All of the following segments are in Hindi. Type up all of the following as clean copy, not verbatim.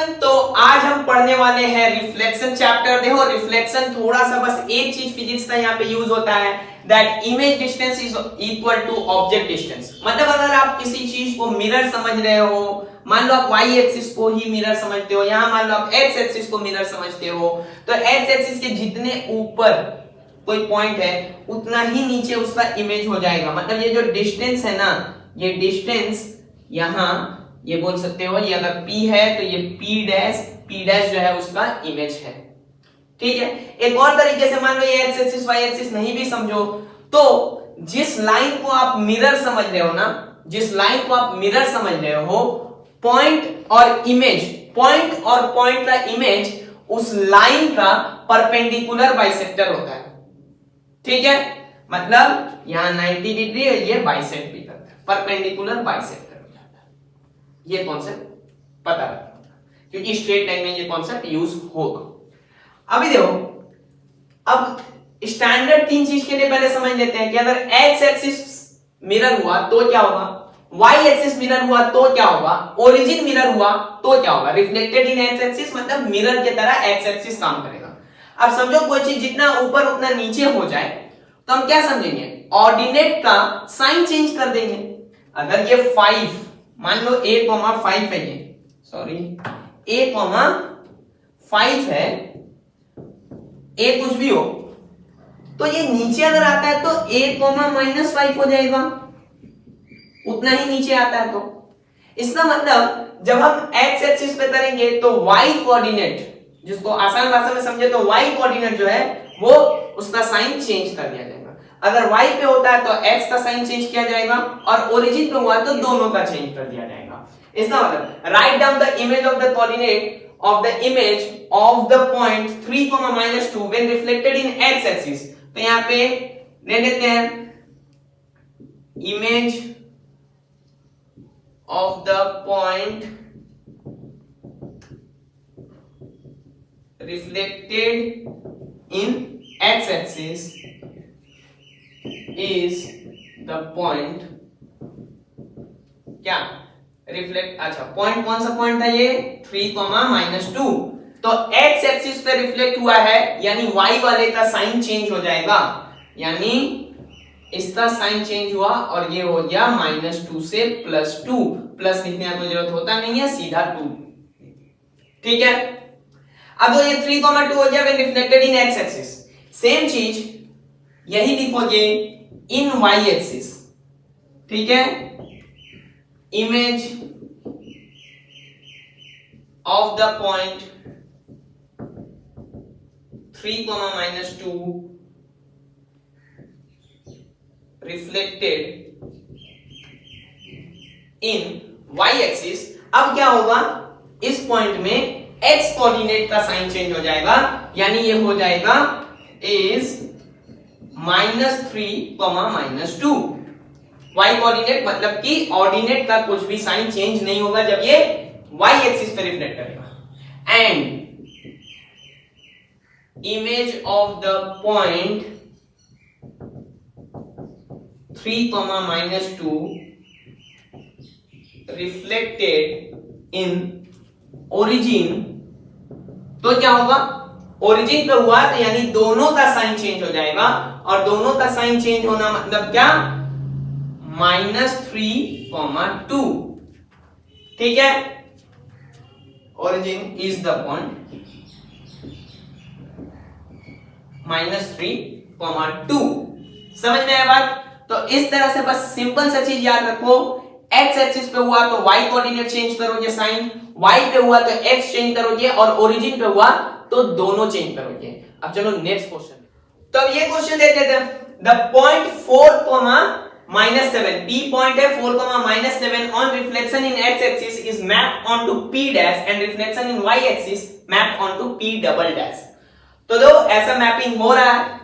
स्टूडेंट, तो आज हम पढ़ने वाले हैं रिफ्लेक्शन चैप्टर। देखो रिफ्लेक्शन थोड़ा सा बस एक चीज फिजिक्स का यहाँ पे यूज होता है, that image distance is equal to object distance. मतलब अगर आप किसी चीज को मिरर समझ रहे हो, मान लो आप वाई एक्सिस को ही मिरर समझते हो, यहाँ मान लो आप एक्स एक्सिस को मिरर समझते हो, तो एक्स एक्सिस के जितने ऊपर कोई पॉइंट है उतना ही नीचे उसका इमेज हो जाएगा। मतलब ये जो डिस्टेंस है ना, ये डिस्टेंस यहाँ ये बोल सकते हो, ये अगर P है तो ये P डैश जो है उसका इमेज है। ठीक है, एक और तरीके से मान लो ये एक्स एक्सिस वाई एक्सिस नहीं भी समझो, तो जिस लाइन को आप मिरर समझ रहे हो ना, जिस लाइन को आप मिरर समझ रहे हो, पॉइंट और पॉइंट का इमेज उस लाइन का परपेंडिकुलर बाइसेक्टर होता है। ठीक है, मतलब यहाँ 90 डिग्री और ये बाइसेक्ट भी करता है, परपेंडिकुलर बाइसेक्टर। ये कॉन्सेप्ट पता रखना, क्योंकि स्ट्रेट लाइन में ये कॉन्सेप्ट यूज होगा। अभी देखो, अब स्टैंडर्ड तीन चीज के लिए पहले समझ लेते हैं कि अगर एक्स एक्सिस मिरर हुआ तो क्या होगा, वाई एक्सिस मिरर हुआ तो क्या होगा, ओरिजिन मिरर हुआ तो क्या होगा। रिफ्लेक्टेड इन एक्स एक्सिस मतलब मिरर की तरह एक्स एक्सिस काम करेगा। अब समझो कोई चीज जितना ऊपर उतना नीचे हो जाए तो हम क्या समझेंगे, ऑर्डिनेट का साइन चेंज कर देंगे। अगर ये 5 मान लो a,5 है, ये सॉरी a,5 है, a कुछ भी हो, तो ये नीचे अगर आता है तो a,-5 हो जाएगा, उतना ही नीचे आता है। तो इसका मतलब जब हम x एक्सिस पे करेंगे तो y कोऑर्डिनेट, जिसको आसान भाषा में समझे तो y कोऑर्डिनेट जो है वो उसका साइन चेंज कर दिया जाएगा। अगर y पे होता है तो x का साइन चेंज किया जाएगा, और ओरिजिन पे हुआ तो दोनों का चेंज कर दिया जाएगा। इसका मतलब write down the image of the coordinate of the image of the point 3,-2 when reflected in x axis. तो यहां पे ले लेते हैं image of the point reflected in x axis is the point, क्या रिफ्लेक्ट, अच्छा पॉइंट कौन सा पॉइंट था ये 3,-2, तो x एक्सिस पे रिफ्लेक्ट हुआ है, यानी y वाले का साइन चेंज हो जाएगा, यानी इसका साइन चेंज हुआ और ये हो गया -2 से +2। प्लस लिखने की जरूरत होता नहीं है, सीधा 2। ठीक है, अब तो ये 3,2 हो गया when reflected in x axis. Same चीज यही लिखोगे इन y एक्सिस। ठीक है, image of the point 3,-2 reflected in y axis. अब क्या होगा, इस पॉइंट में x कोऑर्डिनेट का साइन चेंज हो जाएगा, यानी ये हो जाएगा इज -3,-2। y कोऑर्डिनेट मतलब कि ऑर्डिनेट का कुछ भी साइन चेंज नहीं होगा जब ये y एक्सिस पे रिफ्लेक्ट करेगा। And image of the point 3,-2 reflected in origin, तो क्या होगा, ओरिजिन पे हुआ तो यानी दोनों का साइन चेंज हो जाएगा, और दोनों का साइन चेंज होना मतलब क्या, -3,2। ठीक है, ओरिजिन इज द पॉइंट -3,2। समझ में आया बात? तो इस तरह से बस सिंपल सा चीज याद रखो, x एक्सिस पे हुआ तो y कोऑर्डिनेट चेंज करोगे साइन, y पे हुआ तो x चेंज करोगे, और ओरिजिन पे हुआ तो दोनों चेंज करोगे। अब चलो नेक्स्ट क्वेश्चन। तो अब ये क्वेश्चन देख लेते हैं, द पॉइंट 4,-7, P पॉइंट है 4,-7 on reflection in x axis is mapped onto P dash and reflection in y axis mapped onto P double dash. तो दो ऐसा मैपिंग हो रहा है,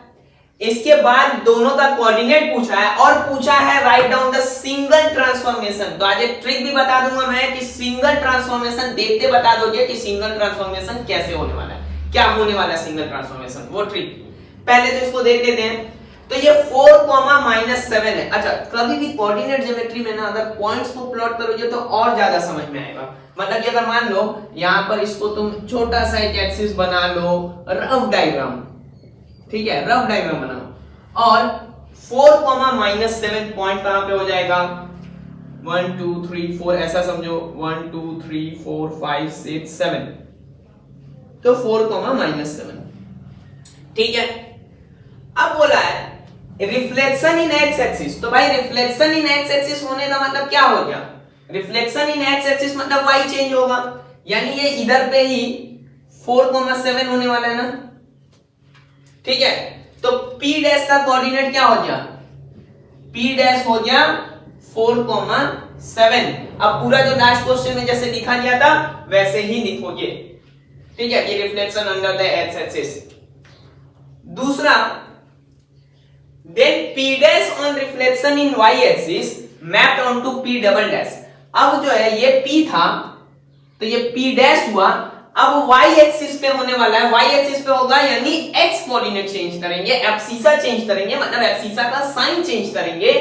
इसके बाद दोनों का कोऑर्डिनेट पूछा है, और पूछा है write down the single transformation. तो आज एक ट्रिक भी बता दूंगा मैं कि सिंगल ट्रांसफॉर्मेशन देखते बता दोगे कि सिंगल ट्रांसफॉर्मेशन कैसे होने वाला है, क्या होने वाला है सिंगल ट्रांसफॉर्मेशन, वो ट्रिक। पहले तो इसको देख लेते हैं। तो ये 4 कॉमा माइनस 7 है। अच्छा, कभी भी कोऑर्डिनेट ज्योमेट्री में ना अगर पॉइंट्स को प्लॉट करोगे तो और ज्यादा समझ में आएगा। मतलब कि अगर मान लो यहां पर इसको तुम छोटा सा एक एक्सिस बना लो, रफ डायग्राम, ठीक है, रफ डायग्राम बनाओ, और 4 कॉमा माइनस 7 पॉइंट कहां पे हो जाएगा, 1 2 3 4 ऐसा समझो, 1 2 3 4 5 6 7, तो 4 कॉमा माइनस 7, ठीक है। अब बोला है रिफ्लेक्शन इन एक्स एक्सिस, तो भाई रिफ्लेक्शन इन एक्स एक्सिस होने का मतलब क्या हो गया, रिफ्लेक्शन इन एक्स एक्सिस मतलब y चेंज होगा, यानी ये इधर पे ही 4,7 होने वाला है ना, ठीक है। तो p डैश का कोऑर्डिनेट क्या हो गया, p डैश हो गया 4,7। अब पूरा जो लास्ट क्वेश्चन में जैसे लिखा गया था वैसे ही लिखोगे, ठीक है, ये reflection under the x axis. दूसरा, then p dash on reflection in y axis mapped onto p double dash। अब जो है ये p था तो ये p dash हुआ, अब y एक्सिस पे होने वाला है, y एक्सिस पे होगा यानी x कोऑर्डिनेट चेंज करेंगे, एब्सिसा चेंज करेंगे, मतलब एब्सिसा का साइन चेंज करेंगे।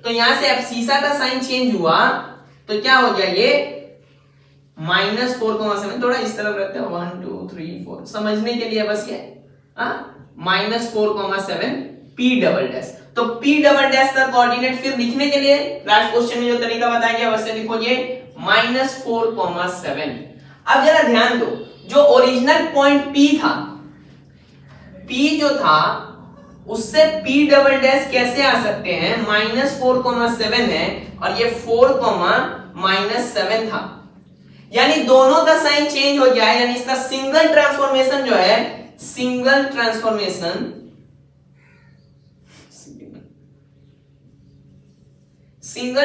तो यहां से एब्सिसा का साइन चेंज हुआ तो क्या हो गया, ये -4,7, थोड़ा इस तरफ रखते हैं, 1 2 3 4 समझने के लिए बस ये -4,7 p डबल डैश। तो p डबल डैश का कोऑर्डिनेट फिर लिखने के लिए लास्ट क्वेश्चन में जो तरीका बताया गया वैसे लिखोगे -4,7। अब जरा ध्यान दो, जो ओरिजिनल पॉइंट p था, p जो था उससे p डबल डैश कैसे आ सकते हैं, -4,7 है और ये 4,-7 था, यानी दोनों का साइन चेंज हो गया है, यानी इसका सिंगल ट्रांसफॉर्मेशन जो है, सिंगल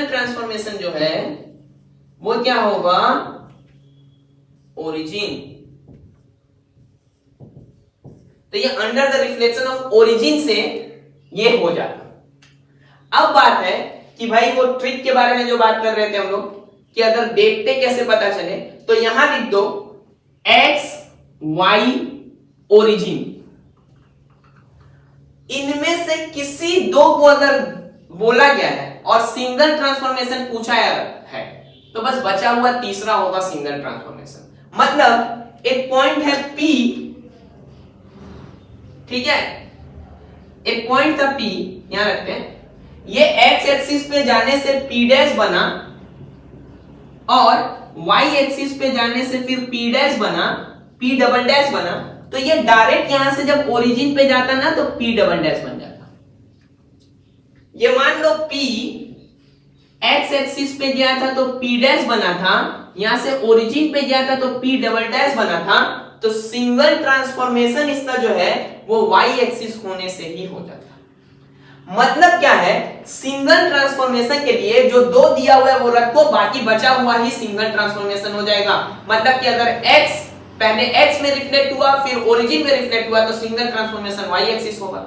ट्रांसफॉर्मेशन जो है वो क्या होगा, ओरिजिन। तो ये under the reflection of origin से ये हो जाता। अब बात है कि भाई वो ट्रिक के बारे में जो बात कर रहे थे हम लोग कि अगर देखते कैसे पता चले, तो यहां लिख दो x y ओरिजिन, इनमें से किसी दो को अगर बोला गया है और सिंगल ट्रांसफॉर्मेशन पूछा है तो बस बचा हुआ तीसरा होगा सिंगल ट्रांसफॉर्मेशन। मतलब एक पॉइंट है P, ठीक है, एक पॉइंट था P, यहां रखते हैं, ये x एक्सिस पे जाने से P डैश बना और y एक्सिस पे जाने से फिर P डैश बना, P डबल डैश बना, तो ये डायरेक्ट यहां से जब ओरिजिन पे जाता ना तो P डबल डैश बन जाता। ये मान लो P x एक्सिस पे गया था तो P डैश बना था, यहां से ओरिजिन पे गया था तो P डबल डैश बना था, तो सिंगल ट्रांसफॉर्मेशन इसका जो है वो y एक्सिस होने से ही हो जाता। मतलब क्या है, सिंगल ट्रांसफॉर्मेशन के लिए जो दो दिया हुआ है वो रखो, बाकी बचा हुआ ही सिंगल ट्रांसफॉर्मेशन हो जाएगा। मतलब कि अगर x पहले x में रिफ्लेक्ट हुआ फिर ओरिजिन में रिफ्लेक्ट हुआ तो सिंगल ट्रांसफॉर्मेशन y एक्सिस होगा,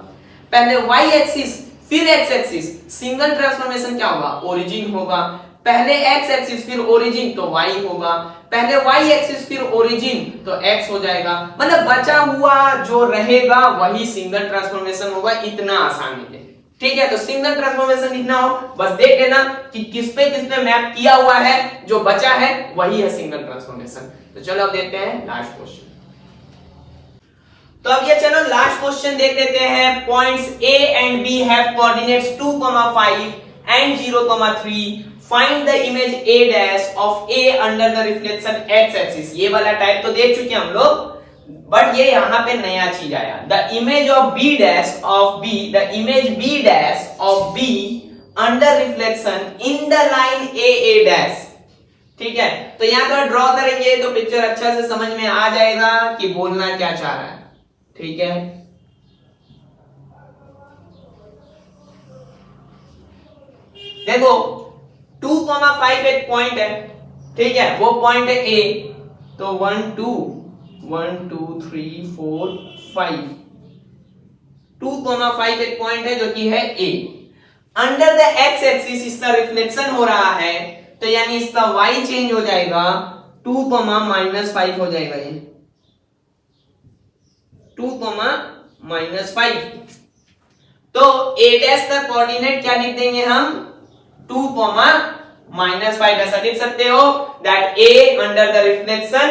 पहले y एक्सिस फिर x एक्सिस, सिंगल ट्रांसफॉर्मेशन क्या होगा, ओरिजिन होगा, पहले x एक्सिस फिर ओरिजिन तो y होगा, पहले y एक्सिस फिर ओरिजिन तो x हो जाएगा। मतलब बचा हुआ जो रहेगा वही सिंगल ट्रांसफॉर्मेशन होगा, इतना आसान है, ठीक है। तो सिंगल ट्रांसफॉर्मेशन लिखना हो बस देख लेना कि किस पे मैप किया हुआ है, जो बचा है वही है सिंगल ट्रांसफॉर्मेशन। तो चलो अब देखते हैं लास्ट क्वेश्चन। तो अब ये चलो लास्ट क्वेश्चन देख लेते हैं। Points A and B have coordinates 2,5 and 0,3, find the image A dash of A under the reflection X axis. ये वाला टाइप तो देख चुके हम लोग, बट ये यहां पे नया चीज आया, the image of B dash of B, the image B dash of B under reflection in the line A dash, ठीक है। तो यहां पर ड्रॉ करेंगे तो पिक्चर अच्छा से समझ में आ जाएगा कि बोलना क्या चाह रहा है, ठीक है। देखो 2,5 एक पॉइंट है, ठीक है, वो पॉइंट है A, तो 1 2 3 4 5, 2,5 एक पॉइंट है जो कि है A। Under the x axis इसका रिफ्लेक्शन हो रहा है, तो यानी इसका y चेंज हो जाएगा, 2,-5 हो जाएगा, ये 2,-5। तो a डैश का कोऑर्डिनेट क्या लिख देंगे हम 2, -5 ऐसा लिख सकते हो that a under the reflection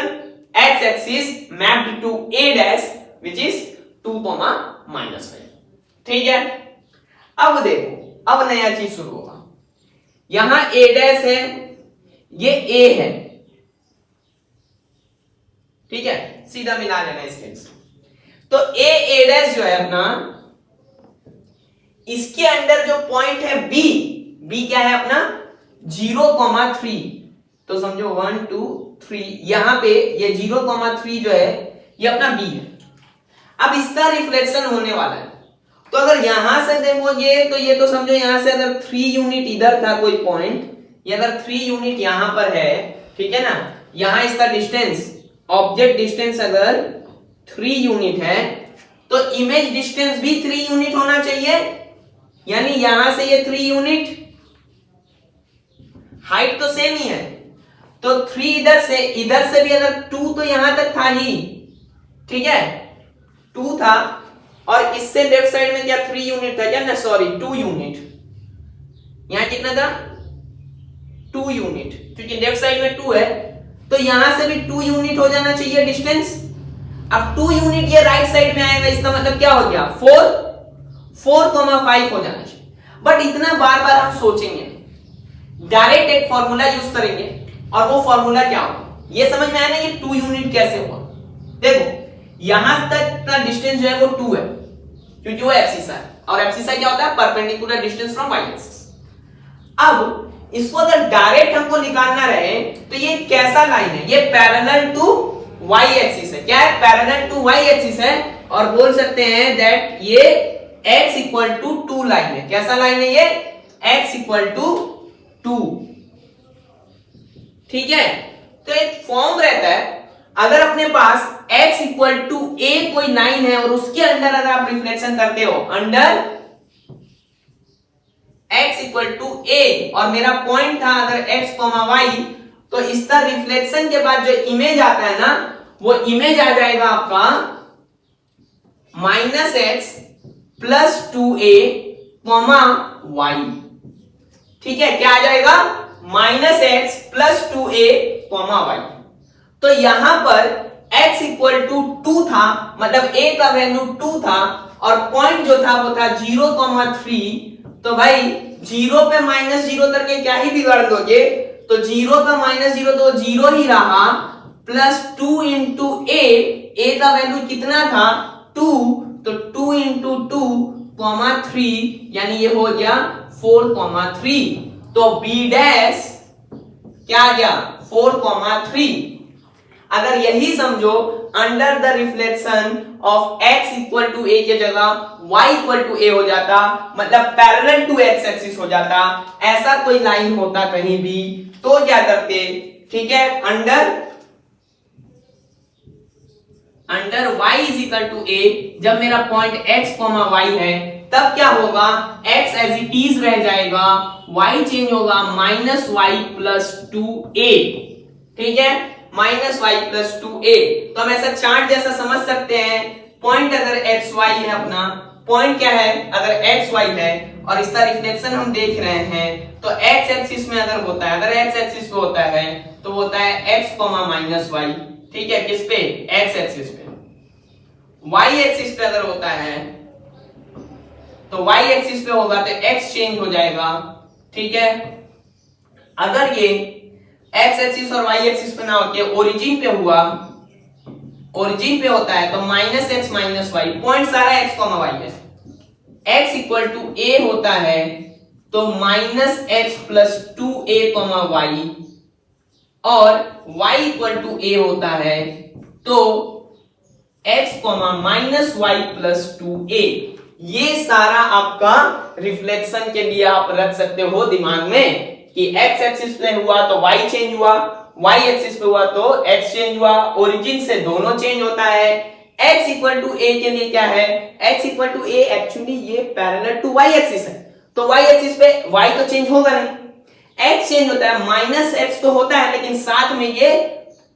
x axis mapped to a dash which is 2, -5। ठीक है, अब देखो अब नया चीज शुरू होगा। यहां a डैश है, ये a है, ठीक है, सीधा मिला लेना इसके से। तो a डैश जो है अपना, इसके अंदर जो पॉइंट है b क्या है अपना 0,3, तो समझो 1 2 3, यहां पे ये 0,3 जो है ये अपना b है। अब इसका रिफ्लेक्शन होने वाला है, तो अगर यहां से देखोगे तो ये तो समझो यहां से अगर 3 यूनिट इधर था कोई पॉइंट, ये अगर 3 यूनिट यहां पर है, ठीक है ना, यहां इसका डिस्टेंस ऑब्जेक्ट डिस्टेंस अगर 3 यूनिट है तो इमेज डिस्टेंस भी 3 यूनिट होना चाहिए, यानी यहां से ये 3 यूनिट, हाइट तो सेम ही है, तो 3 इधर से भी अगर 2 तो यहां तक था ही, ठीक है 2 था, और इससे लेफ्ट साइड में क्या 3 यूनिट था क्या ना, सॉरी 2 यूनिट, यहां कितना था 2 यूनिट, क्योंकि लेफ्ट साइड में 2 है तो यहां से भी 2 यूनिट हो जाना चाहिए डिस्टेंस। अब 2 यूनिट ये राइट साइड में आएगा, इसका मतलब क्या हो गया 4,5 हो जाना चाहिए। बट इतना बार बार हम सोचेंगे, डायरेक्ट एक फॉर्मूला यूज करेंगे, और वो फॉर्मूला क्या होगा ये समझ में आया ना, ये 2 यूनिट कैसे हुआ। देखो यहां तक का डिस्टेंस जो है वो 2 है, क्योंकि वो एब्सिस है, और एब्सिस क्या होता है perpendicular distance from Y axis. अब इसको अगर डायरेक्ट हमको निकालना रहे तो ये कैसा लाइन है, ये पैरेलल टू वाई एक्सिस है, क्या है पैरेलल टू वाई एक्सिस है, और बोल सकते हैं दैट ये x इक्वल टू 2 लाइन है। कैसा लाइन है ये x इक्वल टू 2, ठीक है। तो एक फॉर्म रहता है, अगर अपने पास x इक्वल टू a कोई लाइन है और उसके अंदर अगर आप रिफ्लेक्शन करते हो under x equal to a, और मेरा पॉइंट था अगर x, y, तो इसका रिफ्लेक्शन के बाद जो इमेज आता है ना, वो इमेज आ जाएगा आपका -x प्लस 2a, y, ठीक है, क्या आ जाएगा -x प्लस 2a, y। तो यहां पर x इक्वल टू 2 था, मतलब a का वैल्यू 2 था, और पॉइंट जो था वो था 0,3, तो भाई 0 पे -0 करके क्या ही बिगाड़ दोगे, तो 0 पे -0 तो 0 ही रहा, प्लस 2 इंटू a का वैल्यू कितना था 2, तो 2 इंटू 2, 3, यानी ये हो गया 4,3, तो b डैश क्या आ गया 4,3। अगर यही समझो under the reflection of x equal to a के जगह y इक्वल टू a हो जाता, मतलब पैरेलल टू x एक्सिस हो जाता, ऐसा कोई लाइन होता कहीं भी, तो क्या करते, ठीक है, under y is equal to a, जब मेरा पॉइंट x, y है, तब क्या होगा x एज इट इज रह जाएगा, y चेंज होगा -y प्लस 2a, ठीक है, -y प्लस 2a। तो हम ऐसा चार्ट जैसा समझ सकते हैं, पॉइंट अगर xy है अपना, पॉइंट क्या है अगर xy है, और इसका रिफ्लेक्शन हम देख रहे हैं, तो x एक्सिस में अगर होता है, अगर x एक्सिस पे होता है तो होता है x, -y, ठीक है, किस पे x एक्सिस पे। y एक्सिस पे अगर होता है तो y एक्सिस पे होगा तो x चेंज हो जाएगा, ठीक है। अगर ये x एक्सिस और y एक्सिस पे ना होके ओरिजिन पे हुआ, ओरिजिन पे होता है तो -x -y, पॉइंट सारा x, y है, x इक्वल टू a होता है तो -x प्लस 2a, y, और y इक्वल टू a होता है तो x, -y प्लस 2a। ये सारा आपका रिफ्लेक्शन के लिए आप रख सकते हो दिमाग में कि x एक्सिस पे हुआ तो y चेंज हुआ, y एक्सिस पे हुआ तो x चेंज हुआ, ओरिजिन से दोनों चेंज होता है। x इक्वल टू a के लिए क्या है, x equal to a actually ये पैरेलल टू y एक्सिस है, तो y एक्सिस पे y तो चेंज होगा नहीं, x चेंज होता है, -x तो होता है लेकिन साथ में ये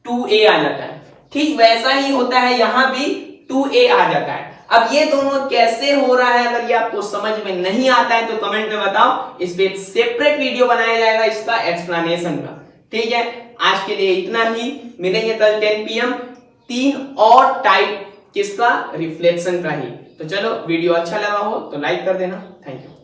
2a आ जाता है, ठीक वैसा ही होता है, यहां भी 2a आ जाता है। अब ये दोनों कैसे हो रहा है, अगर ये आपको समझ में नहीं आता है तो कमेंट में बताओ, इस पे सेपरेट वीडियो बनाया जाएगा इसका एक्सप्लेनेशन का। ठीक है, आज के लिए इतना ही, मिलेंगे कल 10 PM 3 और टाइप किसका, रिफ्लेक्शन का ही। तो चलो, वीडियो अच्छा लगा हो तो लाइक कर देना। Thank you.